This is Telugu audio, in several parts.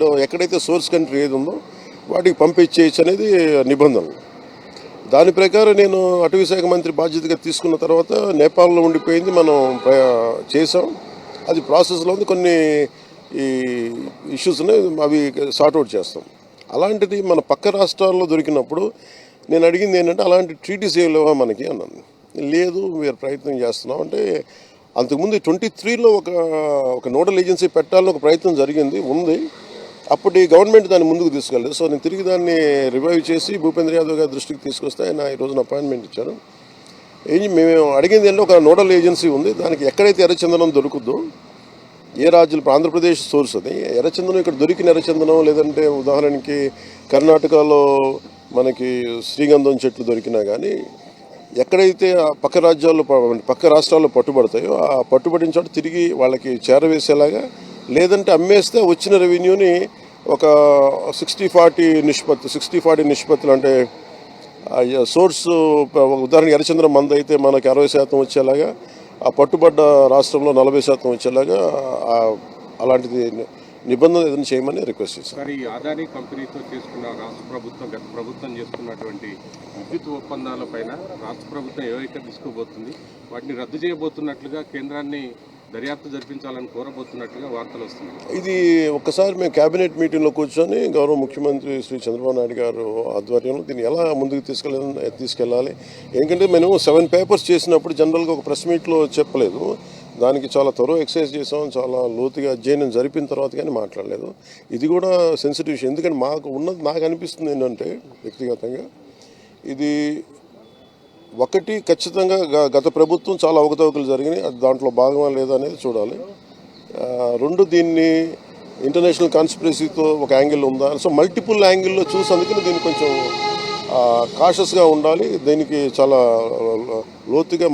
సైడ్ ఎక్కడైతే సోర్స్ కంట్రీ ఏది ఉందో వాటికి పంపించేయచ్చు అనేది నిబంధనలు. దాని ప్రకారం నేను అటవీ శాఖ మంత్రి బాధ్యతగా తీసుకున్న తర్వాత నేపాల్లో ఉండిపోయింది, మనం చేసాం. అది ప్రాసెస్లో ఉంది. కొన్ని ఈ ఇష్యూస్ అవి సార్ట్అవుట్ చేస్తాం. అలాంటిది మన పక్క రాష్ట్రాల్లో దొరికినప్పుడు నేను అడిగింది ఏంటంటే, అలాంటి ట్రీటీస్ ఏం లేవా మనకి అన్నాను. లేదు, మీరు ప్రయత్నం చేస్తున్నాం అంటే, అంతకుముందు 23లో ఒక నోడల్ ఏజెన్సీ పెట్టాలని ఒక ప్రయత్నం జరిగింది, ఉంది. అప్పటి గవర్నమెంట్ దాన్ని ముందుకు తీసుకెళ్ళలేదు. సో నేను తిరిగి దాన్ని రివైవ్ చేసి భూపేంద్ర యాదవ్ గారి దృష్టికి తీసుకొస్తే ఆయన ఈ రోజున అపాయింట్మెంట్ ఇచ్చారు. మేము అడిగింది ఏంటంటే, ఒక నోడల్ ఏజెన్సీ ఉంది, దానికి ఎక్కడైతే ఎర్రచందనం దొరుకుద్దో, ఏ రాజ్యాలు, ఆంధ్రప్రదేశ్ సోర్స్ అది ఎర్రచందనం, ఇక్కడ దొరికిన ఎర్రచందనం, లేదంటే ఉదాహరణకి కర్ణాటకలో మనకి శ్రీగంధం చెట్లు దొరికినా కానీ ఎక్కడైతే పక్క రాజ్యాల్లో పక్క రాష్ట్రాల్లో పట్టుబడతాయో ఆ పట్టుబడిన చోట తిరిగి వాళ్ళకి చేరవేసేలాగా, లేదంటే అమ్మేస్తే వచ్చిన రెవెన్యూని ఒక 60-40 నిష్పత్తులు, అంటే సోర్స్ ఉదాహరణ ఎర్రచంద్రం మంద అయితే మనకి 60% వచ్చేలాగా, ఆ పట్టుబడ్డ రాష్ట్రంలో 40% వచ్చేలాగా అలాంటిది నిబంధనలు ఏదైనా చేయమని రిక్వెస్ట్ చేశారు. సార్, ఈ అదానీ కంపెనీతో చేసుకున్న రాష్ట్ర ప్రభుత్వం, గత ప్రభుత్వం చేసుకున్నటువంటి విద్యుత్ ఒప్పందాల పైన రాష్ట్ర ప్రభుత్వం ఏవైతే తీసుకోబోతుంది వాటిని రద్దు చేయబోతున్నట్లుగా కేంద్రాన్ని దర్యాప్తు జరిపించాలని కోరబోతున్నట్లుగా వార్తలు వస్తున్నాయి. ఇది ఒక్కసారి మేము కేబినెట్ మీటింగ్లో కూర్చొని గౌరవ ముఖ్యమంత్రి శ్రీ చంద్రబాబు నాయుడు గారు ఆధ్వర్యంలో దీన్ని ఎలా ముందుకు తీసుకెళ్ళాలి. ఎందుకంటే మేము 7 పేపర్స్ చేసినప్పుడు జనరల్గా ఒక ప్రెస్ మీట్లో చెప్పలేదు. దానికి చాలా త్వరగా ఎక్సర్సైజ్ చేసాం, చాలా లోతుగా అధ్యయనం జరిపిన తర్వాత కానీ మాట్లాడలేదు. ఇది కూడా సెన్సిటివ్ విషయం. ఎందుకంటే నాకు అనిపిస్తుంది ఏంటంటే, వ్యక్తిగతంగా ఇది ఒకటి ఖచ్చితంగా గత ప్రభుత్వం చాలా అవకతవకలు జరిగినాయి, అది దాంట్లో భాగమా లేదా అనేది చూడాలి. 2 దీన్ని ఇంటర్నేషనల్ కాన్స్పిరసీతో ఒక యాంగిల్ ఉందా, సో మల్టిపుల్ యాంగిల్లో చూసి అందుకని దీన్ని కొంచెం కాషస్గా ఉండాలి. దీనికి చాలా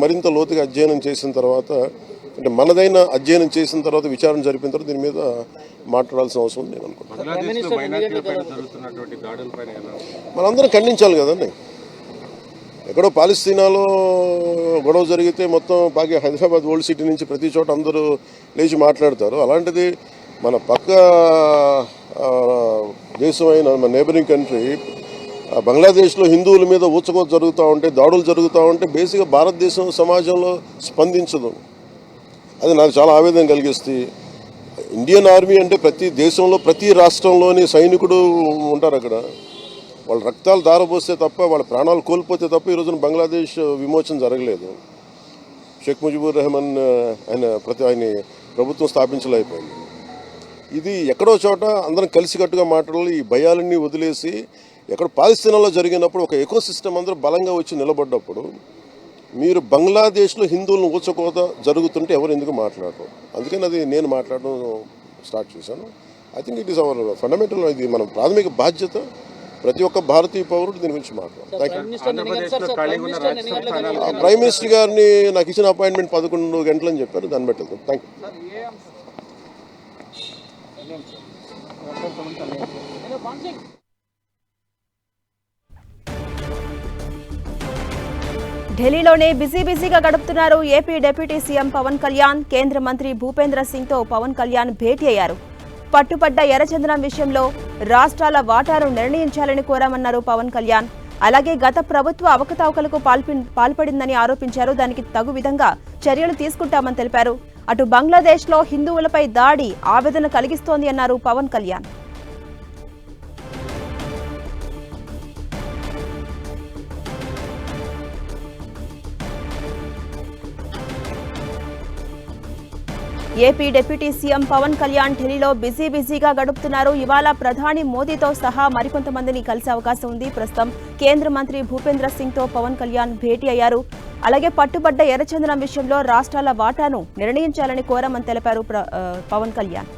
మరింత లోతుగా అధ్యయనం చేసిన తర్వాత, అంటే మనదైన అధ్యయనం చేసిన తర్వాత, విచారణ జరిపిన తర్వాత దీని మీద మాట్లాడాల్సిన అవసరం ఉంది నేను అనుకుంటున్నాను. మనందరం ఖండించాలి కదండి. ఎక్కడో పాలస్తీనాలో గొడవ జరిగితే మొత్తం హైదరాబాద్ ఓల్డ్ సిటీ నుంచి ప్రతి చోట అందరూ లేచి మాట్లాడతారు. అలాంటిది మన పక్క దేశమైన మన నేబరింగ్ కంట్రీ బంగ్లాదేశ్లో హిందువుల మీద ఊచకోత జరుగుతూ ఉంటే, దాడులు జరుగుతూ ఉంటే బేసిక్గా భారతదేశం సమాజంలో స్పందించదు. అది నాకు చాలా ఆవేదన కలిగిస్తుంది. ఇండియన్ ఆర్మీ అంటే ప్రతి దేశంలో ప్రతి రాష్ట్రంలోని సైనికుడు ఉంటారు. అక్కడ వాళ్ళ రక్తాలు దారపోస్తే తప్ప, వాళ్ళ ప్రాణాలు కోల్పోతే తప్ప ఈరోజున బంగ్లాదేశ్ విమోచన జరగలేదు. షేక్ ముజిబుర్ రెహమాన్ ఆయన ప్రభుత్వం స్థాపించలేకపోయింది. ఇది ఎక్కడో చోట అందరం కలిసికట్టుగా మాట్లాడాలి. ఈ భయాలన్నీ వదిలేసి, ఎక్కడ పాలస్తీనాలో జరిగినప్పుడు ఒక ఎకోసిస్టమ్ అందరూ బలంగా వచ్చి నిలబడ్డప్పుడు, మీరు బంగ్లాదేశ్లో హిందువులను ఊచకోత జరుగుతుంటే ఎవరు ఎందుకు మాట్లాడరు? అందుకని అది నేను మాట్లాడడం స్టార్ట్ చేశాను. I think it is our fundamental, ఇది మన ప్రాథమిక బాధ్యత. ప్రతి ఒక్క భారతీయ పౌరుడు దీని గురించి మాట్లాడారు. ప్రైమ్ మినిస్టర్ గారిని నాకు ఇచ్చిన అపాయింట్మెంట్ 11 గంటలని చెప్పారు, దాన్ని బట్టి వెళ్తాం. Thank you. ఢిల్లీలోనే బిజీగా గడుపుతున్నారు AP deputy CM Pawan Kalyan. కేంద్ర మంత్రి భూపేంద్ర సింగ్ తో పవన్ కళ్యాణ్ భేటీ అయ్యారు. పట్టుపడ్డ ఎర్రచందనం విషయంలో రాష్ట్రాల వాటాను నిర్ణయించాలని కోరామన్నారు పవన్ కళ్యాణ్. అలాగే గత ప్రభుత్వ అవకతవకలకు పాల్పడిందని ఆరోపించారు. దానికి తగు విధంగా చర్యలు తీసుకుంటామని తెలిపారు. అటు బంగ్లాదేశ్లో హిందువులపై దాడి ఆవేదన కలిగిస్తోంది అన్నారు Pawan Kalyan. AP deputy CM Pawan Kalyan ఢిల్లీలో బిజీగా గడుపుతున్నారు. ఇవాళ ప్రధాని మోదీతో సహా మరికొంతమందిని కలిసే అవకాశం ఉంది. ప్రస్తుతం కేంద్ర మంత్రి భూపేంద్ర సింగ్ తో పవన్ కళ్యాణ్ భేటీ అయ్యారు. అలాగే పట్టుబడ్డ ఎర్రచందనం విషయంలో రాష్ట్రాల వాటాను నిర్ణయించాలని కోరామని తెలిపారు పవన్ కళ్యాణ్.